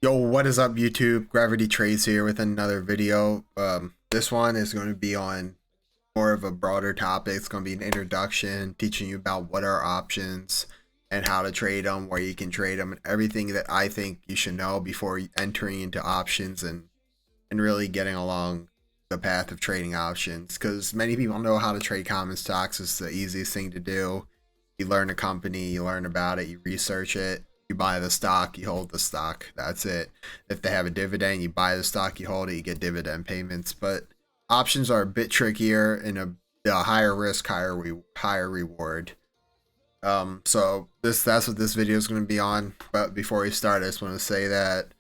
Yo, what is up, YouTube? Gravity Trades here with another video. This one is going to be on more of a broader topic. It's going to be an introduction, teaching you about what are options and how to trade them, where you can trade them, and everything that I think you should know before entering into options and really getting along the path of trading options. Because many people know how to trade common stocks. It's the easiest thing to do. You learn a company, you learn about it, you research it. You buy the stock, you hold the stock. That's it. If they have a dividend, you buy the stock, you hold it, you get dividend payments. But options are a bit trickier and a higher risk, higher reward. So that's what this video is going to be on. But before we start, I just want to say that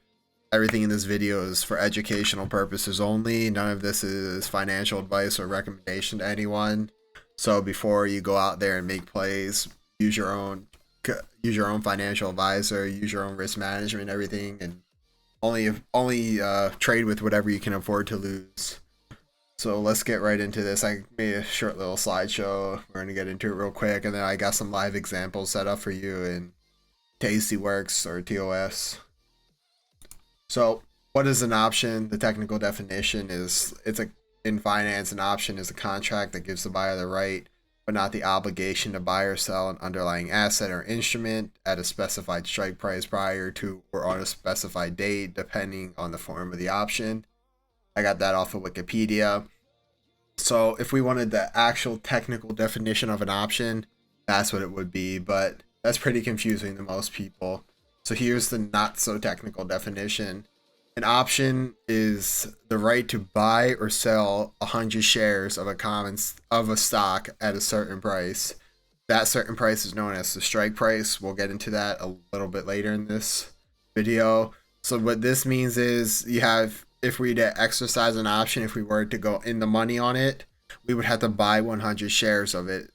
everything in this video is for educational purposes only. None of this is financial advice or recommendation to anyone. So before you go out there and make plays, use your own financial advisor, use your own risk management, everything, and only trade with whatever you can afford to lose. So let's get right into this. I made a short little slideshow. We're going to get into it real quick, and then I got some live examples set up for you in Tastyworks or TOS. So what is an option? The technical definition is in finance, an option is a contract that gives the buyer the right but not the obligation to buy or sell an underlying asset or instrument at a specified strike price prior to or on a specified date, depending on the form of the option. I got that off of Wikipedia. So if we wanted the actual technical definition of an option, that's what it would be, but that's pretty confusing to most people. So here's the not so technical definition. An option is the right to buy or sell 100 shares of a stock at a certain price. That certain price is known as the strike price. We'll get into that a little bit later in this video. So what this means is if we to exercise an option, if we were to go in the money on it, we would have to buy 100 shares of it.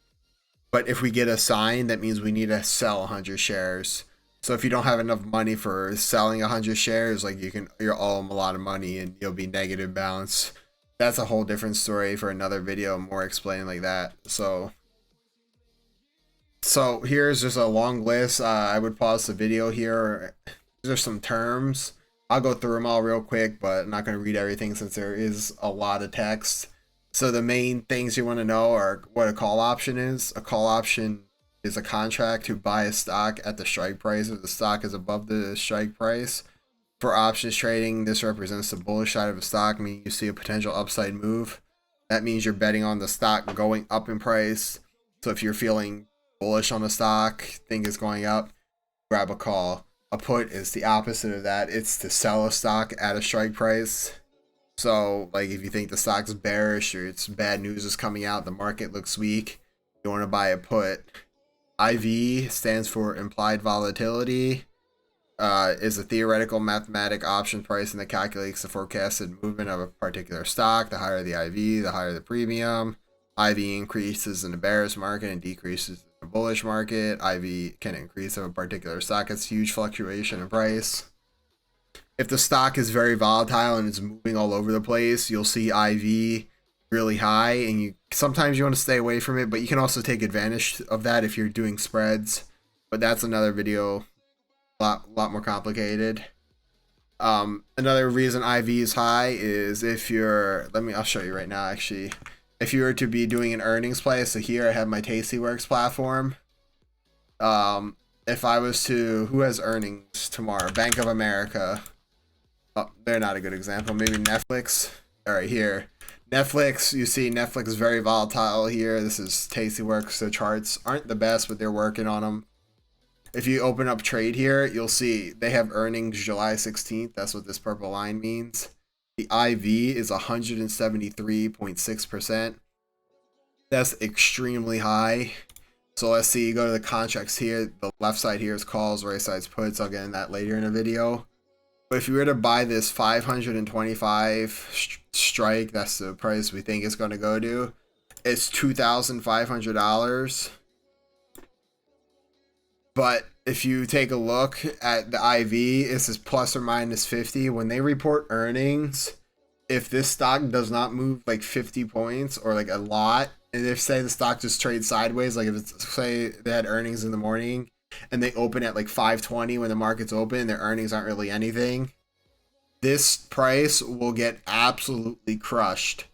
But if we get a sign, that means we need to sell 100 shares. So if you don't have enough money for selling 100 shares, like you'll owe them a lot of money and you'll be negative balance. That's a whole different story for another video, more explaining like that. So here's just a long list. I would pause the video here. These are some terms. I'll go through them all real quick, but I'm not going to read everything since there is a lot of text. So the main things you want to know are what a call option is. A call option is a contract to buy a stock at the strike price if the stock is above the strike price. For options trading, this represents the bullish side of a stock, meaning you see a potential upside move. That means you're betting on the stock going up in price. So if you're feeling bullish on the stock, think it's going up, grab a call. A put is the opposite of that. It's to sell a stock at a strike price. So like if you think the stock's bearish or it's bad news is coming out, the market looks weak, you want to buy a put. IV stands for implied volatility, is a theoretical mathematic option pricing that calculates the forecasted movement of a particular stock. The higher the IV, the higher the premium. IV increases in the bearish market and decreases in the bullish market. IV can increase if a particular stock has huge fluctuation in price. If the stock is very volatile and it's moving all over the place, you'll see IV really high, and sometimes you want to stay away from it, but you can also take advantage of that if you're doing spreads, but that's another video, lot more complicated. Another reason IV is high is if I'll show you right now actually. If you were to be doing an earnings play, so here I have my Tastyworks platform. If I was to, who has earnings tomorrow? Bank of America. Oh, they're not a good example. Maybe Netflix. All right, here. Netflix, you see Netflix is very volatile here. This is Tastyworks. The charts aren't the best, but they're working on them. If you open up trade here, you'll see they have earnings July 16th. That's what this purple line means. The IV is 173.6%. That's extremely high. So let's see, you go to the contracts here. The left side here is calls, right side is puts. I'll get in that later in the video. But if you were to buy this 525 strike, that's the price we think it's going to go to. It's $2,500. But if you take a look at the IV, this is plus or minus 50. When they report earnings, if this stock does not move like 50 points or like a lot, and if say the stock just trades sideways, like if it's say they had earnings in the morning and they open at like 5:20 when the market's open, their earnings aren't really anything, this price will get absolutely crushed.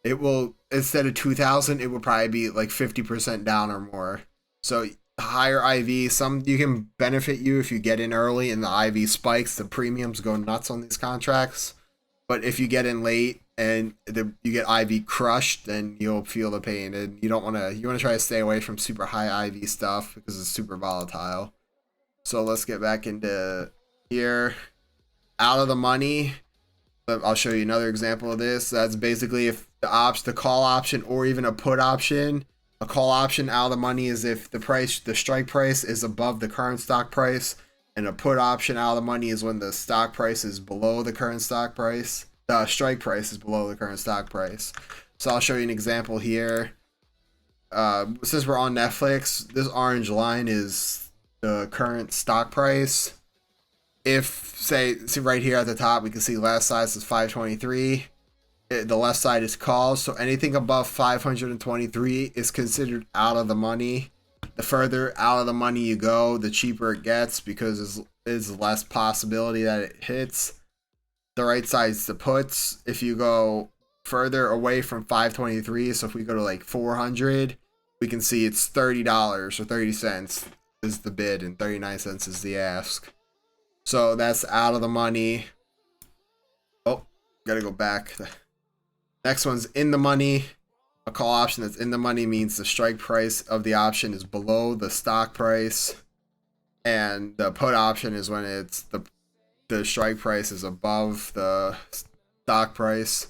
It will, instead of 2,000, it would probably be like 50% down or more. So higher IV, some you can benefit you if you get in early and the IV spikes, the premiums go nuts on these contracts. But if you get in late and you get IV crushed, then you'll feel the pain, and you don't want to. You want to try to stay away from super high IV stuff because it's super volatile. So let's get back into here. Out of the money. I'll show you another example of this. That's basically if the call option or even a put option. A call option out of the money is if the strike price is above the current stock price, and a put option out of the money is when the stock price is below the current stock price. The strike price is below the current stock price. So I'll show you an example here. Since we're on Netflix, this orange line is the current stock price. If, see right here at the top, we can see last size is 523. The left side is calls, so anything above 523 is considered out of the money. The further out of the money you go, the cheaper it gets because there's less possibility that it hits. The right side is the puts. If you go further away from 523, so if we go to like 400, we can see it's $30 or 30 cents is the bid and 39 cents is the ask. So that's out of the money. Oh, gotta go back. Next one's in the money. A call option that's in the money means the strike price of the option is below the stock price. And the put option is when it's the strike price is above the stock price.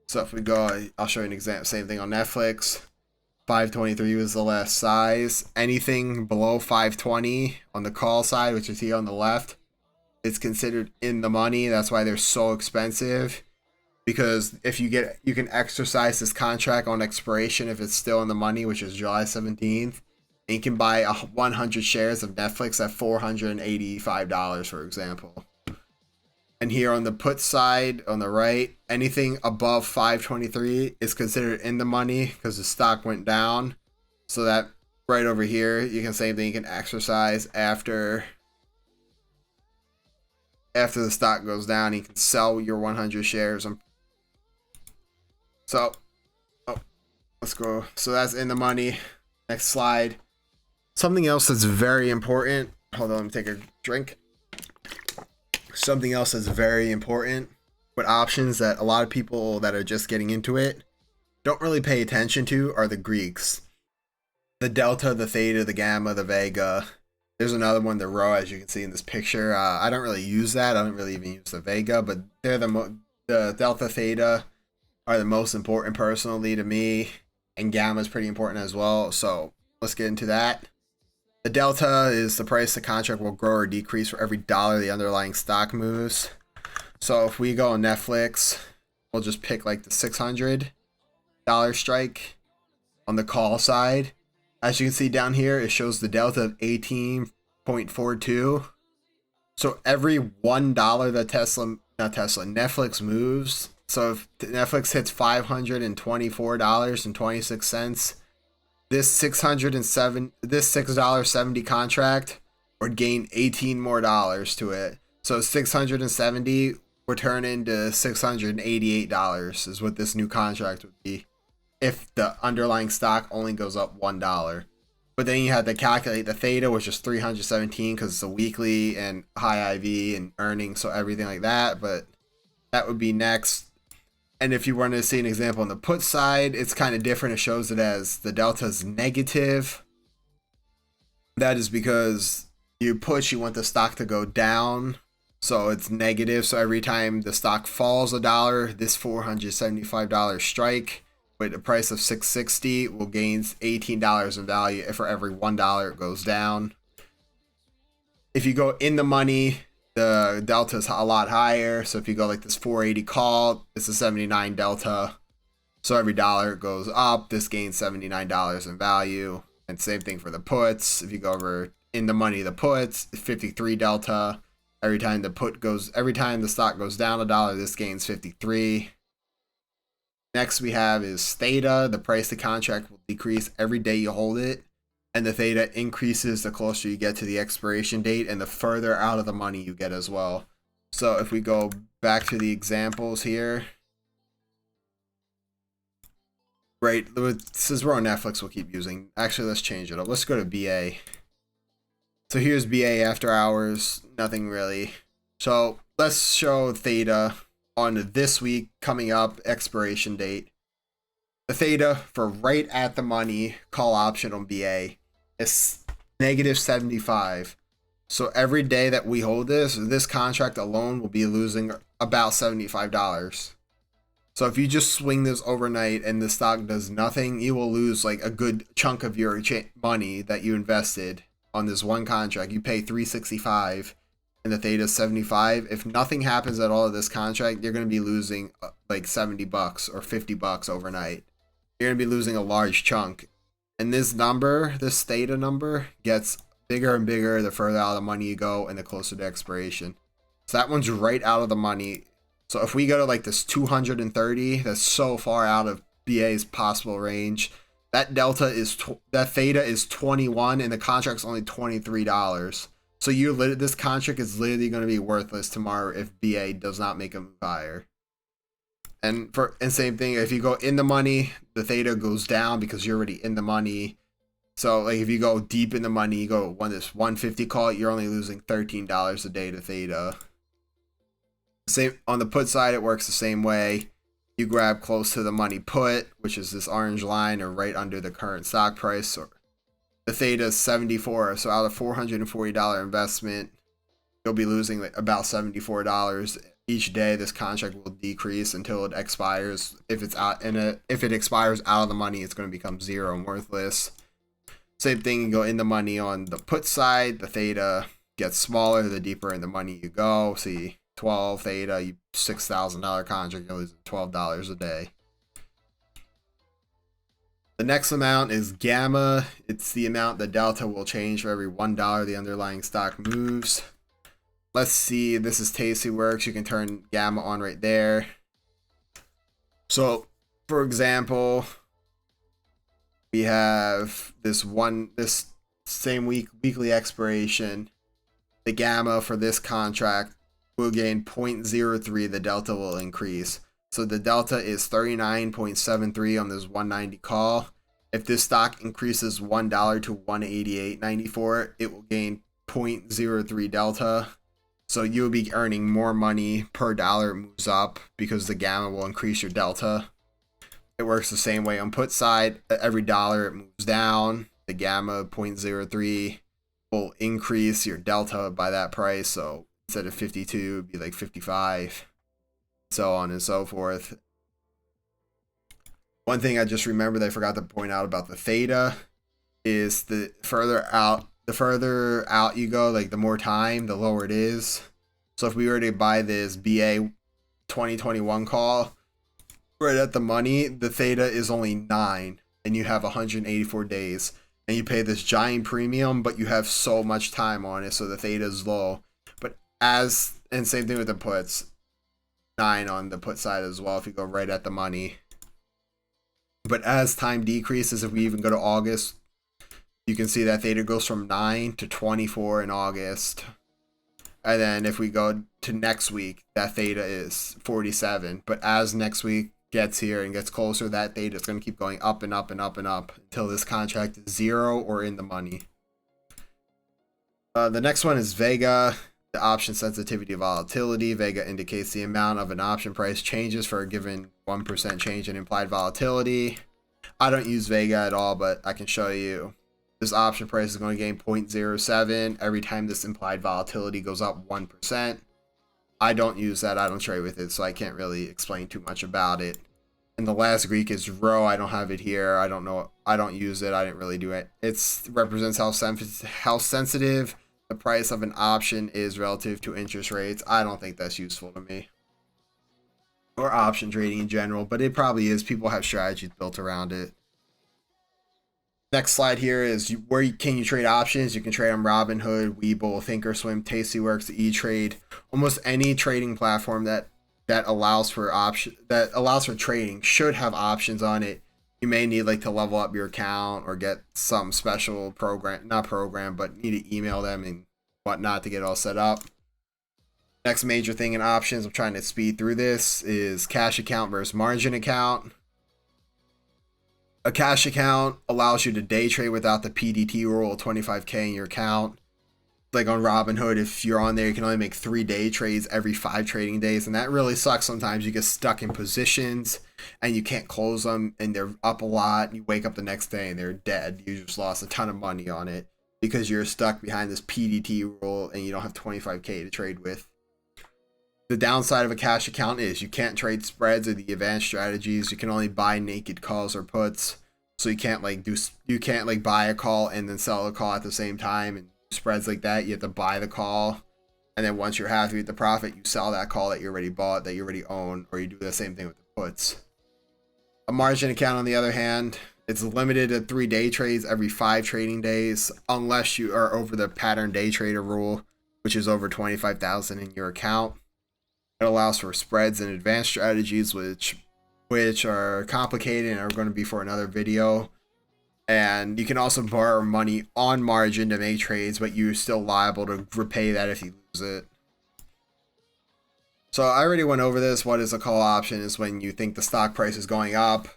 So if we go, I'll show you an example. Same thing on Netflix. 523 was the last size. Anything below 520 on the call side, which is here on the left, it's considered in the money. That's why they're so expensive. Because if you can exercise this contract on expiration if it's still in the money, which is July 17th, and you can buy 100 shares of Netflix at $485, for example. And here on the put side, on the right, anything above 523 is considered in the money because the stock went down. So that right over here, you can same thing. You can exercise after the stock goes down. You can sell your 100 shares. So, let's go. So that's in the money. Next slide. Something else that's very important. Hold on, let me take a drink. Something else that's very important with options that a lot of people that are just getting into it don't really pay attention to are the Greeks. The delta, the theta, the gamma, the vega. There's another one, the rho, as you can see in this picture. I don't really use that. I don't really even use the vega, but they're the delta, theta are the most important personally to me, and gamma is pretty important as well. So let's get into that. The delta is the price the contract will grow or decrease for every dollar the underlying stock moves. So if we go on Netflix, we'll just pick like the $600 strike on the call side. As you can see down here, it shows the delta of 18.42. So every $1 that Netflix moves. So if Netflix hits $524.26, this $6.70 contract would gain $18 more to it. So 670 would turn into $688 is what this new contract would be if the underlying stock only goes up $1. But then you have to calculate the theta, which is 317 because it's a weekly and high IV and earnings, so everything like that. But that would be next. And if you wanted to see an example on the put side, it's kind of different. It shows it as the delta is negative. That is because you push, you want the stock to go down. So it's negative. So every time the stock falls $1, this $475 strike with a price of $660 will gain $18 in value if for every $1 it goes down. If you go in the money, the delta is a lot higher. So if you go like this 480 call, it's a 79 delta. So every dollar it goes up, this gains $79 in value. And same thing for the puts. If you go over in the money, the puts, 53 delta. Every time the stock goes down $1, this gains 53. Next we have is theta. The price of the contract will decrease every day you hold it. And the theta increases the closer you get to the expiration date and the further out of the money you get as well. So if we go back to the examples here, right, since we're on Netflix, we'll keep using, actually, let's change it up. Let's go to BA. So here's BA after hours, nothing really. So let's show Theta on this week coming up, expiration date. The Theta for right at the money call option on BA is -75. So every day that we hold this contract alone will be losing about $75. So if you just swing this overnight and the stock does nothing, you will lose like a good chunk of your money that you invested on this one contract. You pay $365 and the Theta is 75. If nothing happens at all of this contract, you're going to be losing like $70 or $50 overnight. You're going to be losing a large chunk. And this number, this Theta number, gets bigger and bigger the further out of the money you go and the closer to expiration. So that one's right out of the money. So if we go to like this 230, that's so far out of BA's possible range. That delta is that Theta is 21 and the contract's only $23. So this contract is literally going to be worthless tomorrow if BA does not make a move higher. And same thing, if you go in the money, the Theta goes down because you're already in the money. So like if you go deep in the money, you go this 150 call, you're only losing $13 a day to Theta. Same on the put side, it works the same way. You grab close to the money put, which is this orange line, or right under the current stock price. Or the Theta is 74, so out of $440 investment, you'll be losing like about $74 each day. This contract will decrease until it expires. If it expires out of the money, it's going to become zero and worthless. Same thing, you go in the money on the put side. The Theta gets smaller the deeper in the money you go. See, 12 Theta, you $6,000 contract, you're losing $12 a day. The next amount is gamma. It's the amount the delta will change for every $1 the underlying stock moves. Let's see, this is Tastyworks. You can turn gamma on right there. So, for example, we have this same weekly expiration. The gamma for this contract will gain 0.03. The delta will increase. So the delta is 39.73 on this 190 call. If this stock increases $1 to 188.94, it will gain 0.03 delta. So you'll be earning more money per dollar it moves up because the gamma will increase your delta. It works the same way on put side. Every dollar it moves down, the gamma 0.03 will increase your delta by that price. So instead of 52, it would be like 55, so on and so forth. One thing I just remembered I forgot to point out about the Theta is the further out you go, like the more time, the lower it is. So if we were to buy this BA 2021 call right at the money, the Theta is only 9 and you have 184 days and you pay this giant premium, but you have so much time on it, so the Theta is low. But and same thing with the puts, 9 on the put side as well if you go right at the money. But as time decreases, if we even go to August, you can see that Theta goes from 9 to 24 in August. And then if we go to next week, that Theta is 47. But as next week gets here and gets closer, that Theta is going to keep going up and up and up and up until this contract is zero or in the money. The next one is Vega, the option sensitivity volatility. Vega indicates the amount of an option price changes for a given 1% change in implied volatility. I don't use Vega at all, but I can show you. This option price is going to gain 0.07 every time this implied volatility goes up 1%. I don't use that. I don't trade with it, so I can't really explain too much about it. And the last Greek is rho. I don't have it here. I don't know. I don't use it. I didn't really do it. It represents how sensitive the price of an option is relative to interest rates. I don't think that's useful to me, or option trading in general, but it probably is. People have strategies built around it. Next slide here is where can you trade options. You can trade on Robinhood, Webull, Thinkorswim, Tastyworks, E-Trade, almost any trading platform that allows for trading should have options on it. You may need like to level up your account or get some special but need to email them and whatnot to get all set up. Next major thing in options, I'm trying to speed through this, is cash account versus margin account. A cash account allows you to day trade without the PDT rule of 25K in your account. Like on Robinhood, if you're on there, you can only make 3 day trades every 5 trading days, and that really sucks. Sometimes you get stuck in positions and you can't close them, and they're up a lot. You wake up the next day and they're dead. You just lost a ton of money on it because you're stuck behind this PDT rule and you don't have 25K to trade with. The downside of a cash account is you can't trade spreads or the advanced strategies. You can only buy naked calls or puts. So you can't like buy a call and then sell a call at the same time, and spreads like that. You have to buy the call, and then once you're happy with the profit, you sell that call that you already bought, that you already own, or you do the same thing with the puts. A margin account, on the other hand, it's limited to 3 day trades every 5 trading days, unless you are over the pattern day trader rule, which is over 25,000 in your account. It allows for spreads and advanced strategies, which are complicated and are going to be for another video. And you can also borrow money on margin to make trades, but you're still liable to repay that if you lose it. So I already went over this. What is a call option is when you think the stock price is going up.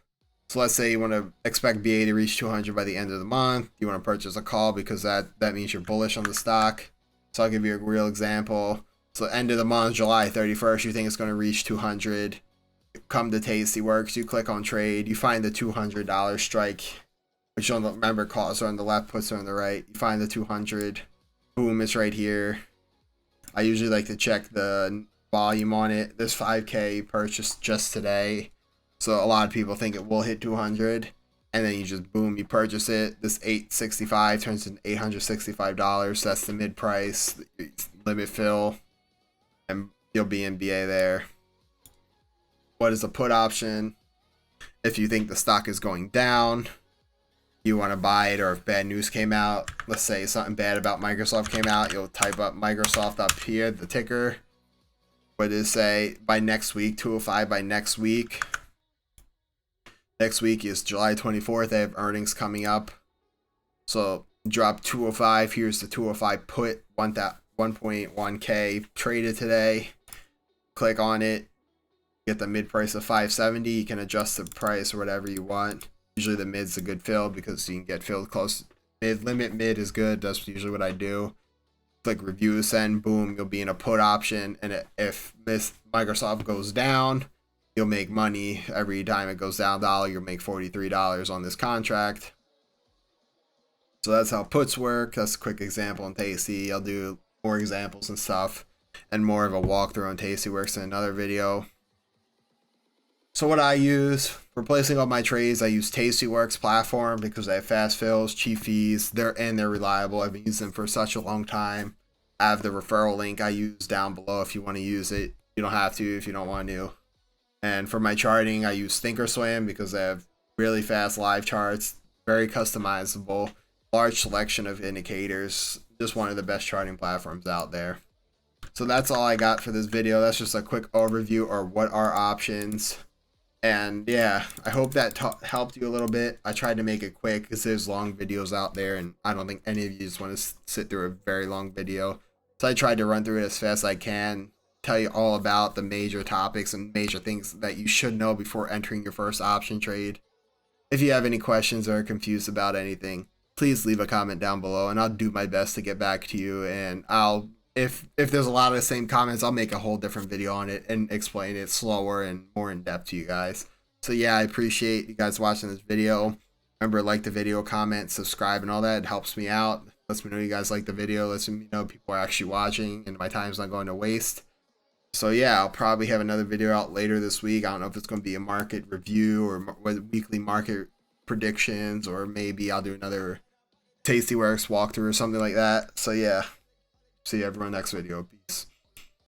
So let's say you want to expect BA to reach 200 by the end of the month. You want to purchase a call because that means you're bullish on the stock. So I'll give you a real example. So end of the month, July 31st, you think it's going to reach 200. Come to Tastyworks, you click on trade, you find the $200 strike, which you'll remember calls are on the left, puts are on the right. You find the 200, boom, it's right here. I usually like to check the volume on it. This 5K purchased just today, so a lot of people think it will hit 200, and then you just boom, you purchase it. This 865 turns into $865. That's the mid price, limit fill, and you'll be in BA there. What is a put option? If you think the stock is going down, you want to buy it, or if bad news came out, let's say something bad about Microsoft came out, you'll type up Microsoft up here, the ticker. What does it say? By next week, 205 by next week. Next week is July 24th. They have earnings coming up. So drop 205. Here's the 205 put, 1.1K traded today. Click on it. Get the mid price of 570. You can adjust the price or whatever you want. Usually the mid's a good fill because you can get filled close. Mid is good. That's usually what I do. Click review, send, boom, you'll be in a put option. And if Microsoft goes down, you'll make money. Every time it goes down $1, you'll make $43 on this contract. So that's how puts work. That's a quick example on Tasty. I'll do more examples and stuff and more of a walkthrough on Tastyworks in another video. So what I use for placing all my trades, I use Tastyworks platform because they have fast fills, cheap fees, they're reliable. I've been using them for such a long time. I have the referral link I use down below if you want to use it. You don't have to if you don't want to. And for my charting, I use Thinkorswim because they have really fast live charts, very customizable, large selection of indicators. Just one of the best charting platforms out there. So that's all I got for this video. That's just a quick overview or what are options. And yeah, I hope that helped you a little bit. I tried to make it quick because there's long videos out there, and I don't think any of you just want to sit through a very long video. So I tried to run through it as fast as I can, tell you all about the major topics and major things that you should know before entering your first option trade. If you have any questions or are confused about anything, please leave a comment down below, and I'll do my best to get back to you. And if there's a lot of the same comments, I'll make a whole different video on it and explain it slower and more in depth to you guys. So yeah, I appreciate you guys watching this video. Remember, like the video, comment, subscribe, and all that. It helps me out. Lets me know you guys like the video. Lets me know people are actually watching and my time's not going to waste. So yeah, I'll probably have another video out later this week. I don't know if it's going to be a market review or weekly market predictions, or maybe I'll do another Tastyworks walkthrough or something like that. So yeah. See everyone next video. Peace.